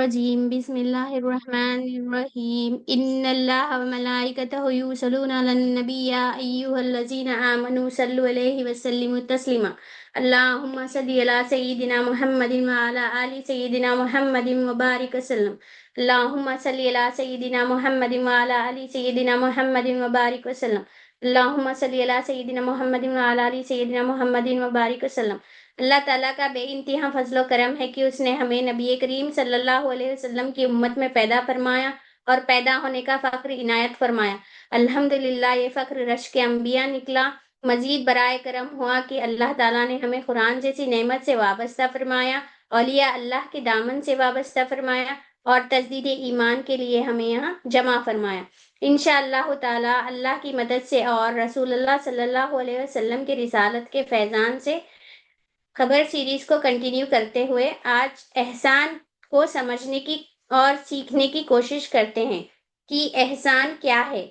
الرجیم بسم اللہ الرحمن الرحیم ان اللہ وملائکتہ یصلون علی النبی یا ایھا الذین آمنوا صلوا علیہ وسلموا تسلیما اللہم صلی علی سیدنا محمد وعلی آل سیدنا محمد وبارک وسلم اللہم صلی علی سیدنا محمد وعلی آل سیدنا محمد وبارک وسلم اللہم صلی علی سیدنا محمد وعلی آل سیدنا محمد وبارک وسلم۔ اللہ تعالیٰ کا بے انتہا فضل و کرم ہے کہ اس نے ہمیں نبی کریم صلی اللہ علیہ وسلم کی امت میں پیدا فرمایا اور پیدا ہونے کا فخر عنایت فرمایا۔ الحمدللہ یہ فخر رشک انبیاء نکلا۔ مزید برائے کرم ہوا کہ اللہ تعالیٰ نے ہمیں قرآن جیسی نعمت سے وابستہ فرمایا، اولیاء اللہ کے دامن سے وابستہ فرمایا اور تجدید ایمان کے لیے ہمیں یہاں جمع فرمایا۔ انشاءاللہ تعالیٰ اللہ کی مدد سے اور رسول اللہ صلی اللہ علیہ وسلم کے رسالت کے فیضان سے خبر سیریز کو کنٹینیو کرتے ہوئے آج احسان کو سمجھنے کی اور سیکھنے کی کوشش کرتے ہیں کہ احسان کیا ہے۔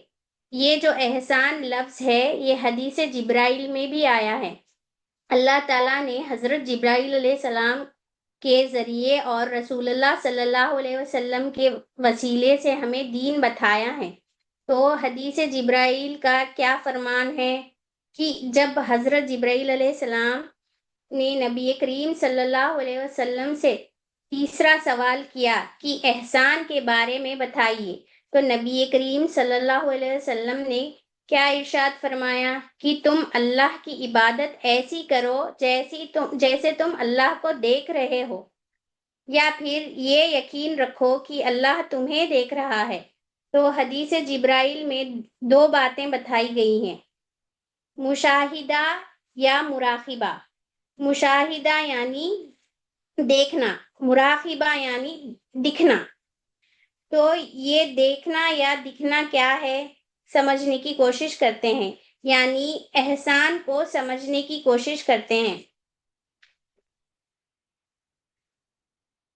یہ جو احسان لفظ ہے یہ حدیث جبرائیل میں بھی آیا ہے۔ اللہ تعالیٰ نے حضرت جبرائیل علیہ السلام کے ذریعے اور رسول اللہ صلی اللہ علیہ وسلم کے وسیلے سے ہمیں دین بتایا ہے۔ تو حدیث جبرائیل کا کیا فرمان ہے کہ جب حضرت جبرائیل علیہ السلام نے نبی کریم صلی اللہ علیہ وسلم سے تیسرا سوال کیا کہ احسان کے بارے میں بتائیے، تو نبی کریم صلی اللہ علیہ وسلم نے کیا ارشاد فرمایا کہ تم اللہ کی عبادت ایسی کرو جیسے تم اللہ کو دیکھ رہے ہو، یا پھر یہ یقین رکھو کہ اللہ تمہیں دیکھ رہا ہے۔ تو حدیث جبرائیل میں دو باتیں بتائی گئی ہیں، مشاہدہ یا مراقبہ۔ مشاہدہ یعنی دیکھنا، مراقبہ یعنی دکھنا۔ تو یہ دیکھنا یا دکھنا کیا ہے سمجھنے کی کوشش کرتے ہیں، یعنی احسان کو سمجھنے کی کوشش کرتے ہیں۔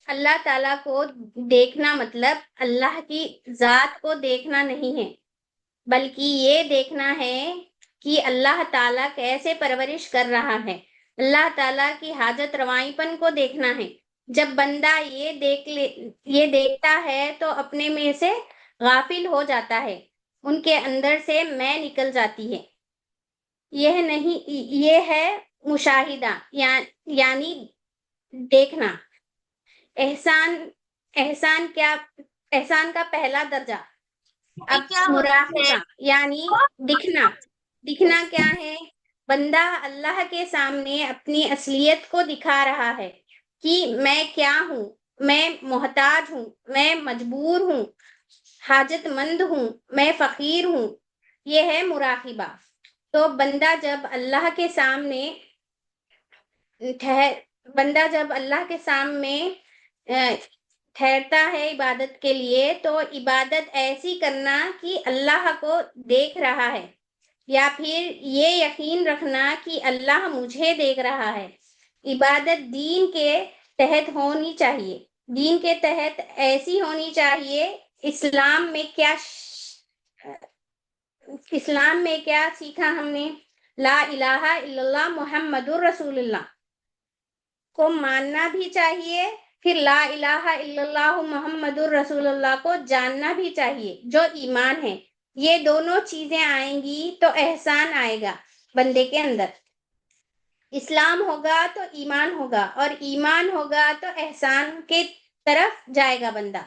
اللہ تعالیٰ کو دیکھنا مطلب اللہ کی ذات کو دیکھنا نہیں ہے، بلکہ یہ دیکھنا ہے کہ اللہ تعالیٰ کیسے پرورش کر رہا ہے۔ اللہ تعالیٰ کی حاجت روائی پن کو دیکھنا ہے۔ جب بندہ یہ دیکھتا ہے تو اپنے میں سے غافل ہو جاتا ہے، ان کے اندر سے میں نکل جاتی ہے۔ یہ ہے مشاہدہ یعنی دیکھنا۔ احسان کا پہلا درجہ۔ اب مراقبہ یعنی دکھنا۔ دکھنا کیا ہے؟ بندہ اللہ کے سامنے اپنی اصلیت کو دکھا رہا ہے کہ میں کیا ہوں، میں محتاج ہوں، میں مجبور ہوں، حاجت مند ہوں، میں فقیر ہوں۔ یہ ہے مراقبہ۔ تو بندہ جب اللہ کے سامنے ٹھہرتا ہے عبادت کے لیے، تو عبادت ایسی کرنا کہ اللہ کو دیکھ رہا ہے، یا پھر یہ یقین رکھنا کہ اللہ مجھے دیکھ رہا ہے۔ عبادت دین کے تحت ہونی چاہیے۔ دین کے تحت ایسی ہونی چاہیے۔ اسلام میں کیا سیکھا ہم نے؟ لا الہ الا اللہ محمد الرسول اللہ کو ماننا بھی چاہیے، پھر لا الہ الا اللہ محمد الرسول اللہ کو جاننا بھی چاہیے، جو ایمان ہے۔ یہ دونوں چیزیں آئیں گی تو احسان آئے گا بندے کے اندر۔ اسلام ہوگا تو ایمان ہوگا، اور ایمان ہوگا تو احسان کے طرف جائے گا بندہ۔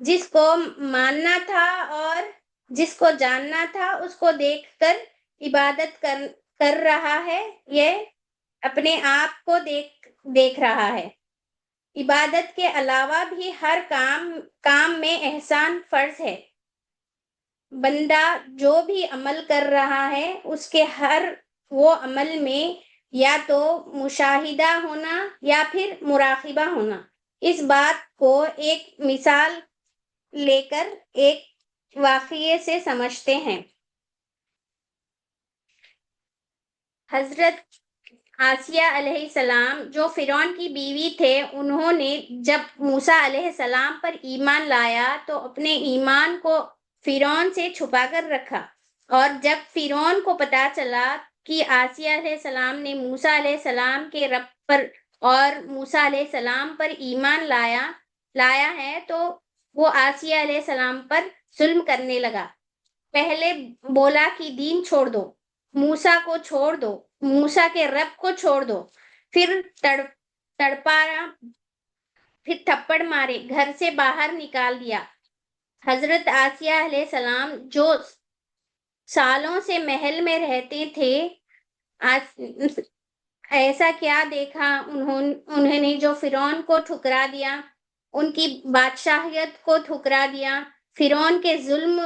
جس کو ماننا تھا اور جس کو جاننا تھا اس کو دیکھ کر عبادت کر رہا ہے، یہ اپنے آپ کو دیکھ رہا ہے۔ عبادت کے علاوہ بھی ہر کام میں احسان فرض ہے۔ بندہ جو بھی عمل کر رہا ہے اس کے ہر وہ عمل میں یا تو مشاہدہ ہونا یا پھر مراقبہ ہونا۔ اس بات کو ایک مثال لے کر ایک واقعے سے سمجھتے ہیں۔ حضرت آسیہ علیہ السلام جو فرعون کی بیوی تھے، انہوں نے جب موسیٰ علیہ السلام پر ایمان لایا تو اپنے ایمان کو فرعون سے چھپا کر رکھا، اور جب فرعون کو پتا چلا کہ آسیہ علیہ السلام نے موسیٰ علیہ السلام کے رب پر اور موسیٰ علیہ السلام پر ایمان لایا، لایا ہے تو وہ آسیہ علیہ السلام پر ظلم کرنے لگا. پہلے بولا کہ دین چھوڑ دو، موسیٰ کو چھوڑ دو، موسیٰ کے رب کو چھوڑ دو. پھر تڑپارا، پھر تھپڑ مارے، گھر سے باہر نکال دیا. حضرت آسیہ علیہ السلام جو سالوں سے محل میں رہتے تھے، ایسا کیا دیکھا انہوں نے جو فرعون کو ٹھکرا دیا، ان کی بادشاہیت کو ٹھکرا دیا، فرعون کے ظلم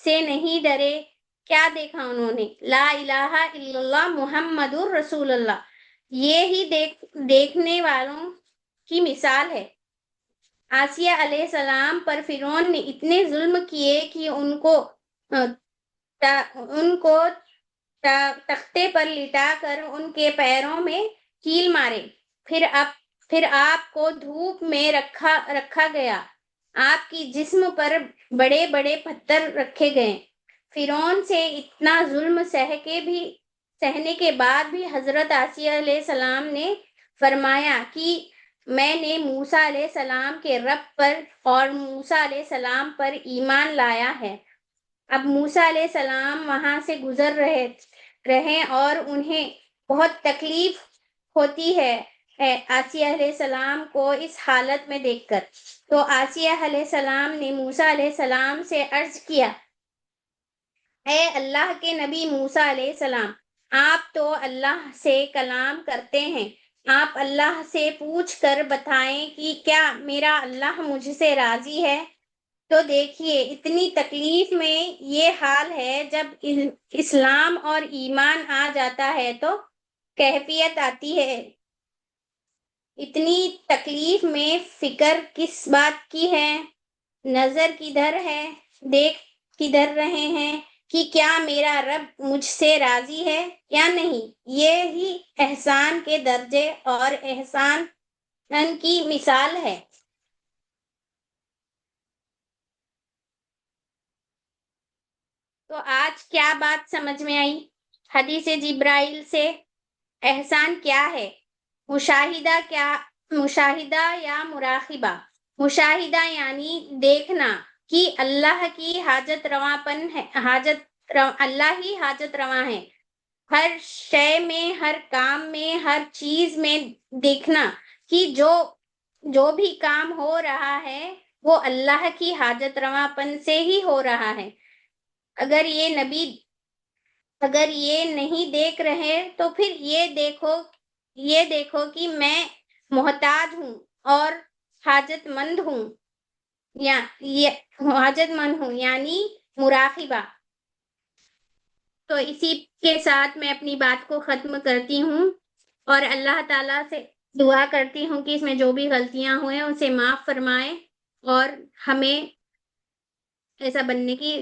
سے نہیں ڈرے. کیا دیکھا انہوں نے؟ لا الہ الا اللہ محمد الرسول اللہ. یہ ہی دیکھنے والوں کی مثال ہے. آسیہ علیہ السلام پر فرعون نے اتنے ظلم کیے کہ ان کو تختے پر لٹا کر ان کے پیروں میں کیل مارے. پھر آپ کو دھوپ میں رکھا گیا. آپ کی جسم پر بڑے بڑے پتھر رکھے گئے. فرعون سے اتنا ظلم سہنے کے بعد بھی حضرت آسیہ علیہ السلام نے فرمایا کہ میں نے موسیٰ علیہ السلام کے رب پر اور موسیٰ علیہ السلام پر ایمان لایا ہے. اب موسیٰ علیہ السلام وہاں سے گزر رہے اور انہیں بہت تکلیف ہوتی ہے آسیہ علیہ السلام کو اس حالت میں دیکھ کر. تو آسیہ علیہ السلام نے موسیٰ علیہ السلام سے عرض کیا، اے اللہ کے نبی موسیٰ علیہ السلام، آپ تو اللہ سے کلام کرتے ہیں، آپ اللہ سے پوچھ کر بتائیں کہ کیا میرا اللہ مجھ سے راضی ہے؟ تو دیکھیے اتنی تکلیف میں یہ حال ہے. جب اسلام اور ایمان آ جاتا ہے تو کیفیت آتی ہے. اتنی تکلیف میں فکر کس بات کی ہے؟ نظر کدھر ہے؟ دیکھ کدھر رہے ہیں کہ کیا میرا رب مجھ سے راضی ہے یا نہیں؟ یہ ہی احسان کے درجے اور احسان کی مثال ہے. تو آج کیا بات سمجھ میں آئی حدیث جبرائیل سے؟ احسان کیا ہے؟ مشاہدہ یا مراقبہ. مشاہدہ یعنی دیکھنا کہ اللہ کی اللہ ہی حاجت رواں ہے. ہر شے میں، ہر کام میں، ہر چیز میں دیکھنا کہ جو بھی کام ہو رہا ہے وہ اللہ کی حاجت رواں پن سے ہی ہو رہا ہے. اگر یہ نہیں دیکھ رہے تو پھر یہ دیکھو کہ میں محتاج ہوں اور حاجت مند ہوں یعنی مراقبہ. تو اسی کے ساتھ میں اپنی بات کو ختم کرتی ہوں اور اللہ تعالیٰ سے دعا کرتی ہوں کہ اس میں جو بھی غلطیاں ہوئیں اسے معاف فرمائے اور ہمیں ایسا بننے کی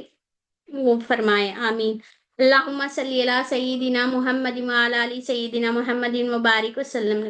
وہ فرمائے. آمین. اللہم صلی علی سیدنا محمد وعلی آل سیدنا محمد وبارک وسلم.